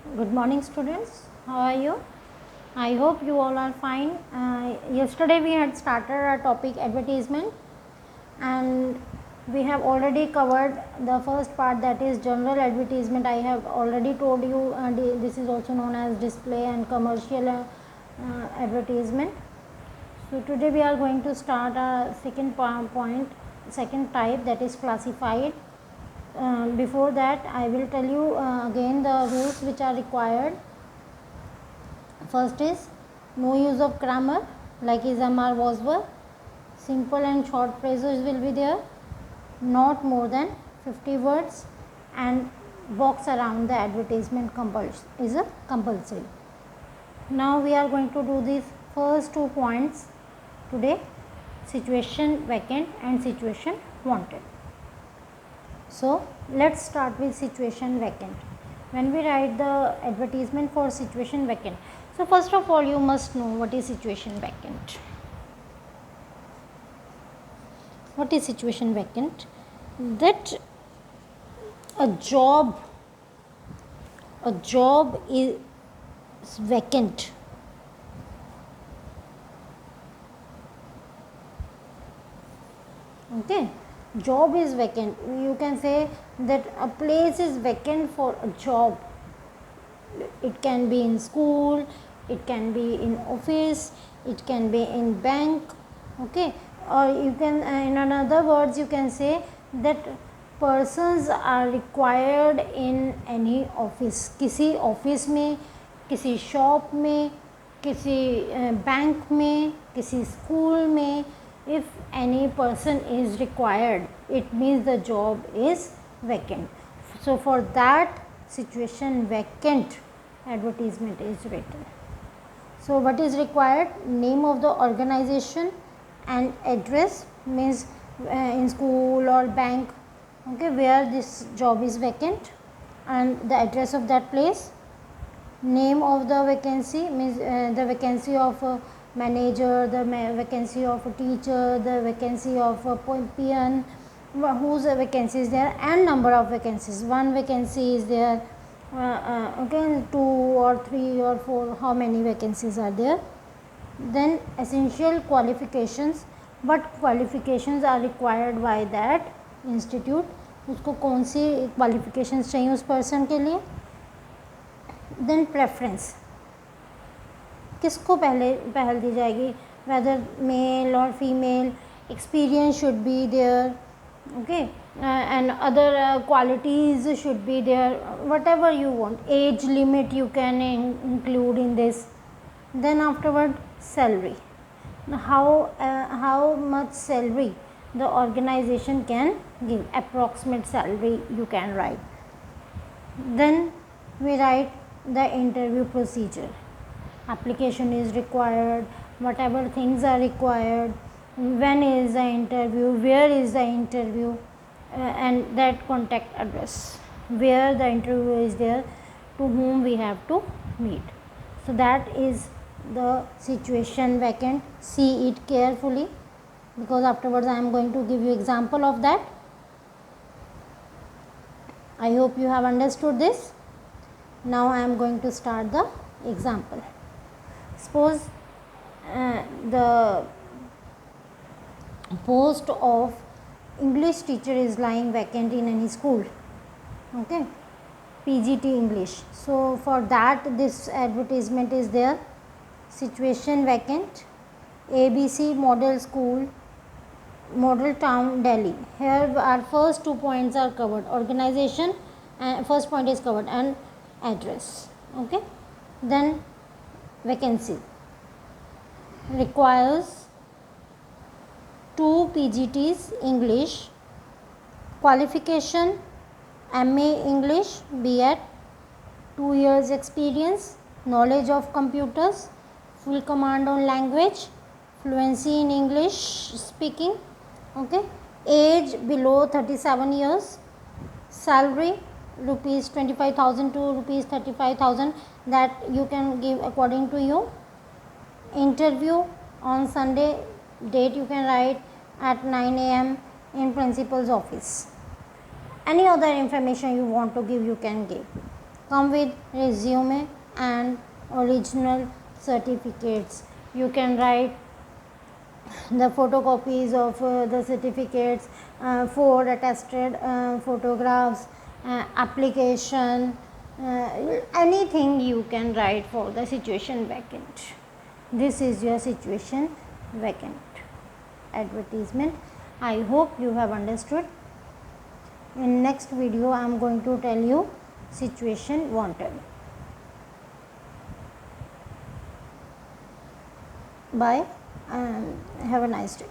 Good morning, students. How are you? I hope you all are fine. Yesterday we had started our topic advertisement, and we have already covered the first part, that is general advertisement. I have already told you this is also known as display and commercial advertisement. So today we are going to start our second type, that is classified. Before that, I will tell you again the rules which are required. First is no use of grammar like is, am, are, was, were. Simple and short phrases will be there, not more than 50 words, and box around the advertisement is a compulsory. Now we are going to do these first 2 points today: situation vacant and situation wanted. So let's start with situation vacant. When we write the advertisement for situation vacant, so first of all you must know what is situation vacant. What is situation vacant? That a job is vacant. Okay, job is vacant. You can say that a place is vacant for a job. It can be in school, it can be in office, it can be in bank. Okay, or you can in another words you can say that persons are required in any office. किसी office में, किसी shop में, किसी bank में, किसी school में, if any person is required, it means the job is vacant. So for that situation vacant advertisement is written. So what is required? Name of the organization and address, means in school or bank, okay, where this job is vacant, and the address of that place. Name of the vacancy, means the vacancy of a manager, the vacancy of a teacher, the vacancy of a peon, whose vacancy is there, and number of vacancies. One vacancy is there, okay, 2 or 3 or 4, how many vacancies are there. Then essential qualifications, what qualifications are required by that institute, उसको कौन सी qualifications चाहिए उस person के लिए. Then preference, किसको पहल दी जाएगी, whether male or female, experience should be there, okay, and other qualities should be there, whatever you want. Age limit you can include in this. Then afterward salary, how much salary the organization can give, approximate salary you can write. Then we write the interview procedure. Application is required, whatever things are required, when is the interview, where is the interview, and that contact address where the interview is there, to whom we have to meet. So that is the situation vacant. See it carefully, because afterwards I am going to give you example of that. I hope you have understood this. Now I am going to start the example. Suppose the post of English teacher is lying vacant in any school, okay, PGT English. So for that this advertisement is there. Situation vacant, ABC Model School, Model Town, Delhi. Here our first 2 points are covered. Organization, first point is covered, and address, okay. Then vacancy requires 2 PGTs English, qualification MA English, B.Ed, 2 years experience, knowledge of computers, full command on language, fluency in English speaking, okay. Age below 37 years, salary rupees 25,000 to rupees 35,000, that you can give according to you. Interview on Sunday, date you can write at 9 a.m. in principal's office. Any other information you want to give, you can give. come with resume and original certificates. You can write the photocopies of the certificates, 4 attested photographs, application, anything you can write for the situation vacant. This is your situation vacant advertisement. I hope you have understood. In next video I am going to tell you situation wanted. Bye and have a nice day.